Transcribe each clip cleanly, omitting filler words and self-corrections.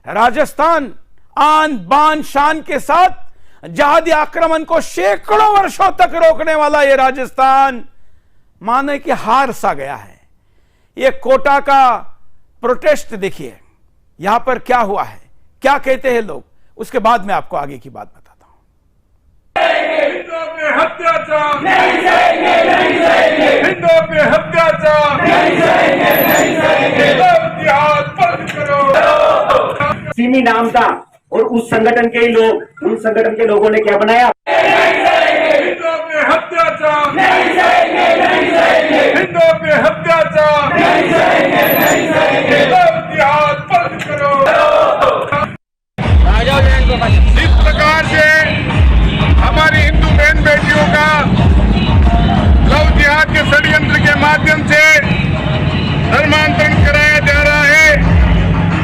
राजस्थान आन बान शान के साथ जहादी आक्रमण को सैकड़ों वर्षों तक रोकने वाला यह राजस्थान माने कि हार सा गया है। यह कोटा का प्रोटेस्ट देखिए, यहां पर क्या हुआ है, क्या कहते हैं लोग, उसके बाद मैं आपको आगे की बात बताता हूं। हिंदुओं पे अत्याचार नहीं सहेंगे, नहीं सहेंगे। हिंदुओं पे अत्याचार नहीं सहेंगे, नहीं सहेंगे। इतिहास बंद करो। सिमी नाम था और उस संगठन के ही लोग, उन संगठन के लोगों ने क्या बनाया? हिंदुओं पे अत्याचार नहीं सहेंगे, नहीं सहेंगे। हिंदुओं पे अत्याचार नहीं सहेंगे, नहीं सहेंगे। इतिहास बंद करो। इस प्रकार से हमारी हिंदू बहन बेटियों का लव जिहाद के षड्यंत्र के माध्यम से धर्मांतरण कराया जा रहा है।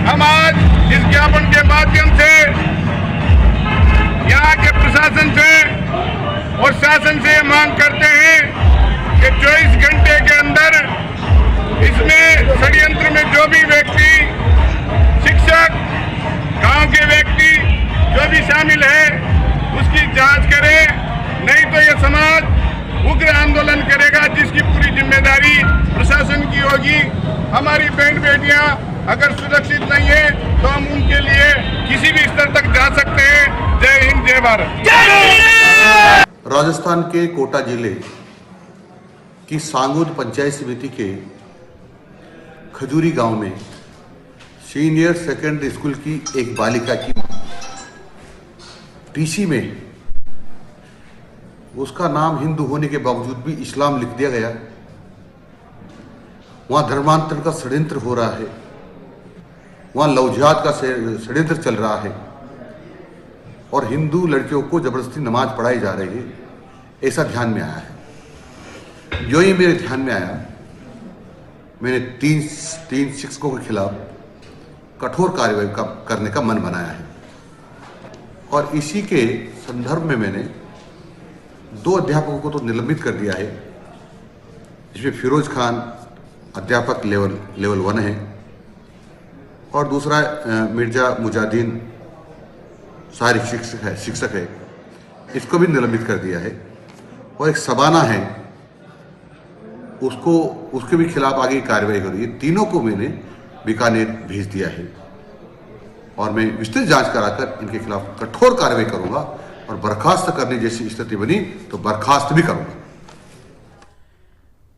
हम आज इस ज्ञापन के माध्यम से यहाँ के प्रशासन से और शासन से मांग करते हैं कि 24 घंटे के अंदर इसमें षड्यंत्र में जो भी व्यक्ति, शिक्षक, गांव के व्यक्ति जो भी शामिल है उसकी जांच करे, नहीं तो यह समाज उग्र आंदोलन करेगा जिसकी पूरी जिम्मेदारी प्रशासन की होगी। हमारी बहन बेटियां अगर सुरक्षित नहीं है तो हम उनके लिए किसी भी स्तर तक जा सकते हैं। जय हिंद, जय भारत। राजस्थान के कोटा जिले की सांगोद पंचायत समिति के खजूरी गांव में सीनियर सेकेंडरी स्कूल की एक बालिका की टीसी में उसका नाम हिंदू होने के बावजूद भी इस्लाम लिख दिया गया। वहां धर्मांतरण का षड्यंत्र हो रहा है, वहां लव जिहाद का षड्यंत्र चल रहा है और हिंदू लड़कियों को जबरदस्ती नमाज पढ़ाई जा रही है, ऐसा ध्यान में आया है। जो ही मेरे ध्यान में आया, मैंने तीन शिक्षकों के खिलाफ कठोर कार्रवाई करने का मन बनाया है और इसी के संदर्भ में मैंने 2 अध्यापकों को तो निलंबित कर दिया है, जिसमें फिरोज खान अध्यापक लेवल 1 है और दूसरा मिर्जा मुजाहिदीन सहायक शिक्षक है, इसको भी निलंबित कर दिया है और एक सबाना है, उसके भी खिलाफ आगे कार्रवाई करी है। तीनों को मैंने बीकानेर भेज दिया है और मैं विस्तृत जांच कराकर इनके खिलाफ कठोर कार्रवाई करूंगा और बर्खास्त करने जैसी स्थिति बनी तो बर्खास्त भी करूंगा।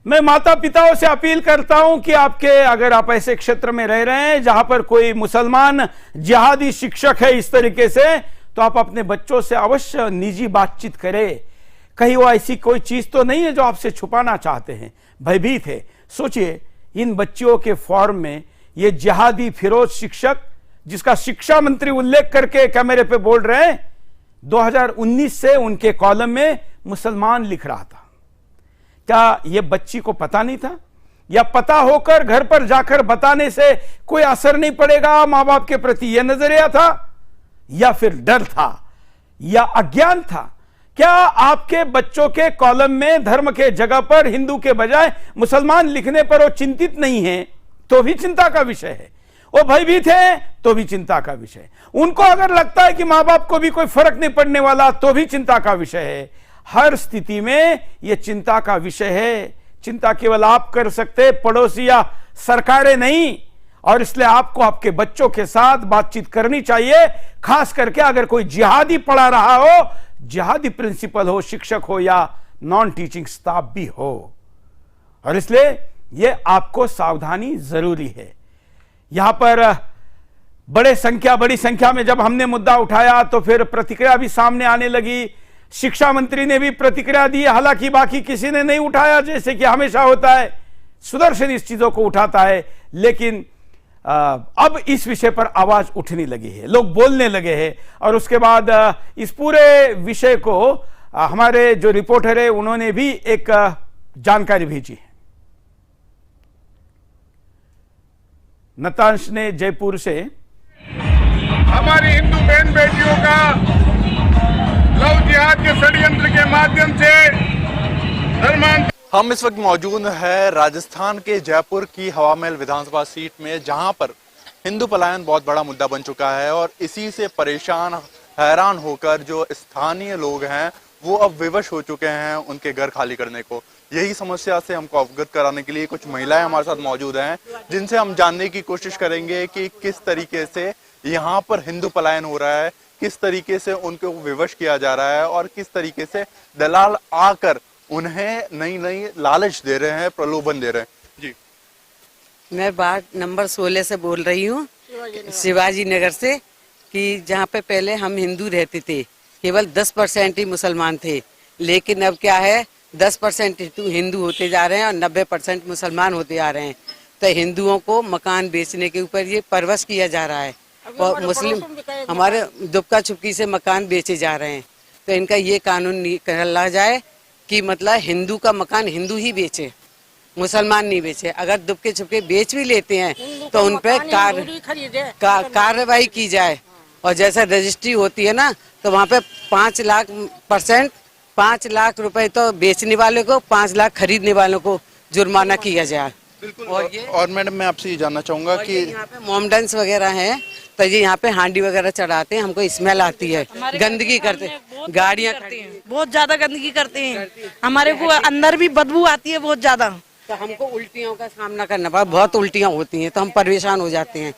मैं माता पिताओं से अपील करता हूं कि अगर आप ऐसे क्षेत्र में रह रहे हैं जहां पर कोई मुसलमान जिहादी शिक्षक है इस तरीके से, तो आप अपने बच्चों से अवश्य निजी बातचीत करें। कहीं वो ऐसी कोई चीज तो नहीं है जो आपसे छुपाना चाहते हैं, भयभीत है। सोचिए, इन बच्चियों के फॉर्म में ये जिहादी फिरोज शिक्षक, जिसका शिक्षा मंत्री उल्लेख करके कैमरे पे बोल रहे हैं, 2019 से उनके कॉलम में मुसलमान लिख रहा था। क्या यह बच्ची को पता नहीं था, या पता होकर घर पर जाकर बताने से कोई असर नहीं पड़ेगा मां बाप के प्रति, यह नजरिया था, या फिर डर था, या अज्ञान था? क्या आपके बच्चों के कॉलम में धर्म के जगह पर हिंदू के बजाय मुसलमान लिखने पर वो चिंतित नहीं है तो भी चिंता का विषय है, वो भयभीत है तो भी चिंता का विषय, उनको अगर लगता है कि मां बाप को भी कोई फर्क नहीं पड़ने वाला तो भी चिंता का विषय है। हर स्थिति में यह चिंता का विषय है। चिंता केवल आप कर सकते, पड़ोसी या सरकारें नहीं, और इसलिए आपको आपके बच्चों के साथ बातचीत करनी चाहिए, खास करके अगर कोई जिहादी पढ़ा रहा हो, जिहादी प्रिंसिपल हो, शिक्षक हो या नॉन टीचिंग स्टाफ भी हो। और इसलिए यह आपको सावधानी जरूरी है। यहां पर बड़ी संख्या में जब हमने मुद्दा उठाया तो फिर प्रतिक्रिया भी सामने आने लगी। शिक्षा मंत्री ने भी प्रतिक्रिया दी, हालांकि बाकी किसी ने नहीं उठाया, जैसे कि हमेशा होता है। सुदर्शन इस चीजों को उठाता है, लेकिन अब इस विषय पर आवाज उठने लगी है, लोग बोलने लगे हैं। और उसके बाद इस पूरे विषय को हमारे जो रिपोर्टर है उन्होंने भी एक जानकारी भेजी है। नतांश ने जयपुर से हमारी हिंदू बहन बेटियों का लव जिहाद के षड्यंत्र के माध्यम से धर्मांतरण। हम इस वक्त मौजूद है राजस्थान के जयपुर की हवा महल विधानसभा सीट में, जहां पर हिंदू पलायन बहुत बड़ा मुद्दा बन चुका है और इसी से परेशान हैरान होकर जो स्थानीय लोग हैं वो अब विवश हो चुके हैं उनके घर खाली करने को। यही समस्या से हमको अवगत कराने के लिए कुछ महिलाएं हमारे साथ मौजूद हैं जिनसे हम जानने की कोशिश करेंगे कि किस तरीके से यहाँ पर हिंदू पलायन हो रहा है, किस तरीके से उनको विवश किया जा रहा है और किस तरीके से दलाल आकर उन्हें नई नई लालच दे रहे हैं, प्रलोभन दे रहे हैं। जी, मैं वार्ड नंबर 16 से बोल रही हूँ, शिवाजी नगर से, कि जहाँ पे पहले हम हिंदू रहते थे, केवल 10% ही मुसलमान थे, लेकिन अब क्या है 10% हिंदू होते जा रहे हैं और 90% मुसलमान होते आ रहे हैं। तो हिंदुओं को मकान बेचने के ऊपर ये परवश किया जा रहा है और मुस्लिम हमारे दुबका छुपकी से मकान बेचे जा रहे हैं। तो इनका ये कानून निकाला जाए कि मतलब हिंदू का मकान हिंदू ही बेचे, मुसलमान नहीं बेचे। अगर दुबके छुपके बेच भी लेते हैं तो उन पर कार्रवाई की जाए और जैसा रजिस्ट्री होती है ना तो वहाँ पे 5 लाख रुपए तो बेचने वाले को, 5 लाख खरीदने वालों को जुर्माना किया जाए। और मैडम मैं आपसे ये जानना चाहूंगा कि यहाँ पे मोमडन्स वगैरह हैं तो ये यहाँ पे हांडी वगैरह चढ़ाते हैं, हमको स्मेल आती है, गंदगी करते हैं, गाड़ियाँ करते हैं, बहुत ज्यादा गंदगी करते हैं, हमारे को अंदर भी बदबू आती है बहुत ज्यादा। तो हमको उल्टियों का सामना करना पड़ा, बहुत उल्टियाँ होती हैं तो हम परेशान हो जाते हैं।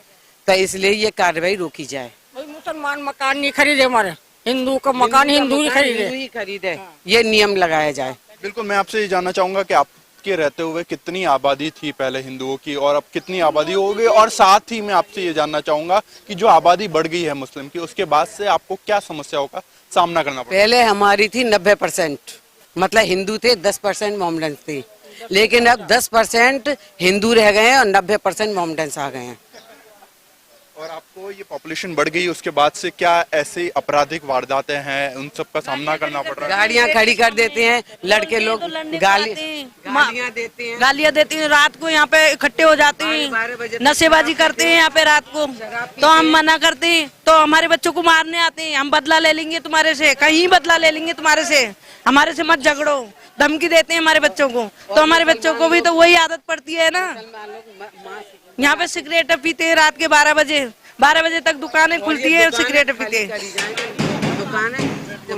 तो इसलिए ये कार्रवाई रोकी जाए। मुसलमान मकान नहीं खरीदे, हमारे हिंदू का मकान हिंदू ही खरीदे, ये नियम लगाया जाए। बिल्कुल, मैं आपसे ये जानना चाहूंगा कि आपके रहते हुए कितनी आबादी थी पहले हिंदुओं की और अब कितनी आबादी हो गई, और साथ ही मैं आपसे ये जानना चाहूंगा कि जो आबादी बढ़ गई है मुस्लिम की, उसके बाद से आपको क्या समस्याओं का सामना करना पड़ा? पहले हमारी थी 90%, मतलब हिंदू थे, 10% मोमडन्स थी, लेकिन अब 10% हिंदू रह गए हैं और 90% मोमडन्स आ गए हैं। और आपको ये पॉपुलेशन बढ़ गई, उसके बाद से क्या ऐसी आपराधिक वारदातें हैं उन सब का सामना करना पड़ रहा है? गाड़ियाँ खड़ी कर देते हैं लड़के लोग, गालियाँ देती हैं, रात को यहाँ पे इकट्ठे हो जाते हैं, नशेबाजी करते हैं यहाँ पे रात को। तो हम मना करते हैं तो हमारे बच्चों को मारने आते हैं, हम बदला ले लेंगे तुम्हारे से, कहीं बदला ले लेंगे तुम्हारे से, हमारे से मत झगड़ो, धमकी देते हैं हमारे बच्चों को। तो हमारे बच्चों को भी तो वही आदत पड़ती है ना। यहाँ पे सिगरेट पीते हैं रात के 12 बजे तक दुकानें खुलती है, सिगरेट पीते हैं।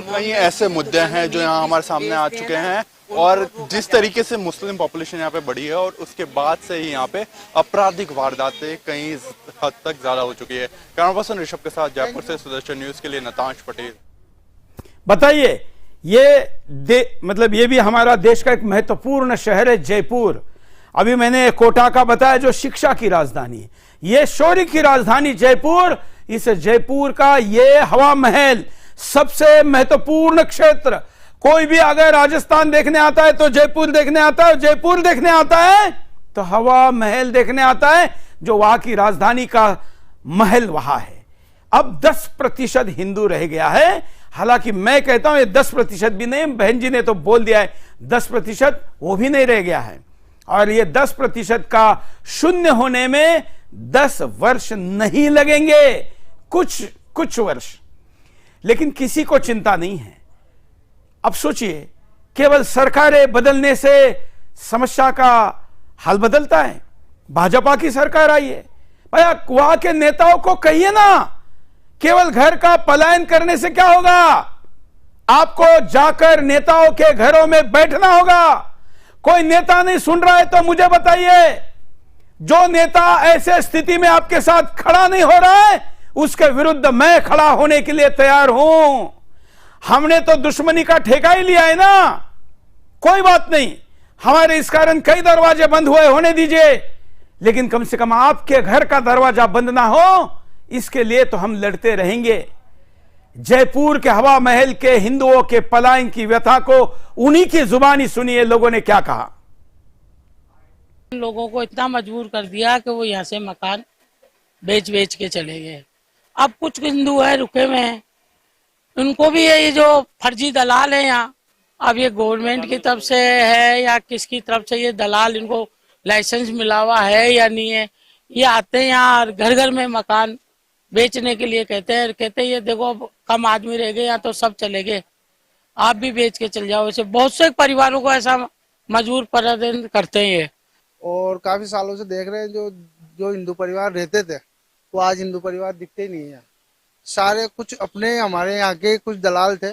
कई ऐसे मुद्दे हैं जो यहाँ हमारे सामने आ चुके हैं और जिस तरीके से मुस्लिम पॉपुलेशन यहाँ पे बढ़ी है और उसके बाद से ही यहाँ पे आपराधिक वारदातें कई हद तक ज्यादा हो चुकी है। कैमरा पर्सन ऋषभ के साथ जयपुर से सुदर्शन न्यूज के लिए नतांश पटेल। बताइए, ये मतलब ये भी हमारा देश का एक महत्वपूर्ण शहर है जयपुर। अभी मैंने कोटा का बताया जो शिक्षा की राजधानी है, ये शौर्य की राजधानी जयपुर। इस जयपुर का ये हवा महल सबसे महत्वपूर्ण क्षेत्र। कोई भी अगर राजस्थान देखने आता है तो जयपुर देखने आता है, जयपुर देखने आता है तो हवा महल देखने आता है, जो वहां की राजधानी का महल वहां है। अब 10% हिंदू रह गया है। हालांकि मैं कहता हूं ये 10% भी नहीं, बहन जी ने तो बोल दिया है 10% वो भी नहीं रह गया है। और ये 10% का शून्य होने में 10 वर्ष नहीं लगेंगे, कुछ वर्ष। लेकिन किसी को चिंता नहीं है। अब सोचिए, केवल सरकारें बदलने से समस्या का हल बदलता है? भाजपा की सरकार आई है, भैया वहां के नेताओं को कहिए ना, केवल घर का पलायन करने से क्या होगा? आपको जाकर नेताओं के घरों में बैठना होगा। कोई नेता नहीं सुन रहा है तो मुझे बताइए, जो नेता ऐसे स्थिति में आपके साथ खड़ा नहीं हो रहा है उसके विरुद्ध मैं खड़ा होने के लिए तैयार हूं। हमने तो दुश्मनी का ठेका ही लिया है ना, कोई बात नहीं, हमारे इस कारण कई दरवाजे बंद हुए, होने दीजिए, लेकिन कम से कम आपके घर का दरवाजा बंद ना हो, इसके लिए तो हम लड़ते रहेंगे। जयपुर के हवा महल के हिंदुओं के पलायन की व्यथा को उन्हीं की जुबानी सुनिए लोगों ने क्या कहा। लोगों को इतना मजबूर कर दिया कि वो यहाँ से मकान बेच के चले गए। अब कुछ हिंदू है रुके हुए हैं, उनको भी ये जो फर्जी दलाल है यहाँ, अब ये गवर्नमेंट की तरफ से है या किसकी तरफ से ये दलाल, इनको लाइसेंस मिला हुआ है या नहीं है, ये आते हैं यहाँ घर घर में मकान बेचने के लिए, कहते हैं ये देखो कम आदमी रह गए यहाँ तो सब चले गए, आप भी बेच के चल जाओ। ऐसे बहुत से परिवारों को ऐसा मजबूर करते हैं ये। और काफी सालों से देख रहे हैं जो हिंदू परिवार रहते थे वो आज हिंदू परिवार दिखते ही नहीं है यहाँ। सारे कुछ अपने हमारे यहाँ के कुछ दलाल थे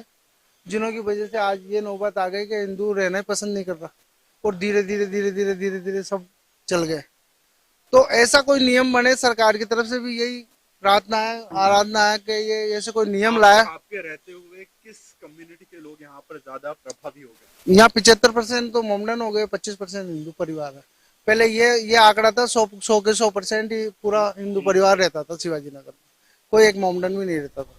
जिन्हों की वजह से आज ये नौबत आ गई कि हिंदू रहना ही पसंद नहीं कर रहा, और धीरे धीरे सब चल गए। तो ऐसा कोई नियम बने, सरकार की तरफ से भी यही प्रार्थना है, आराधना है कि ये ऐसे कोई नियम लाया। आपके रहते हुए किस कम्युनिटी के लोग यहाँ पर ज्यादा प्रभावी हो गए? यहाँ 75% तो मोमडन हो गए, 25% हिंदू परिवार है। पहले ये आंकड़ा था 100 के 100% ही पूरा हिंदू परिवार रहता था शिवाजी नगर में, कोई एक मोमडन भी नहीं रहता था।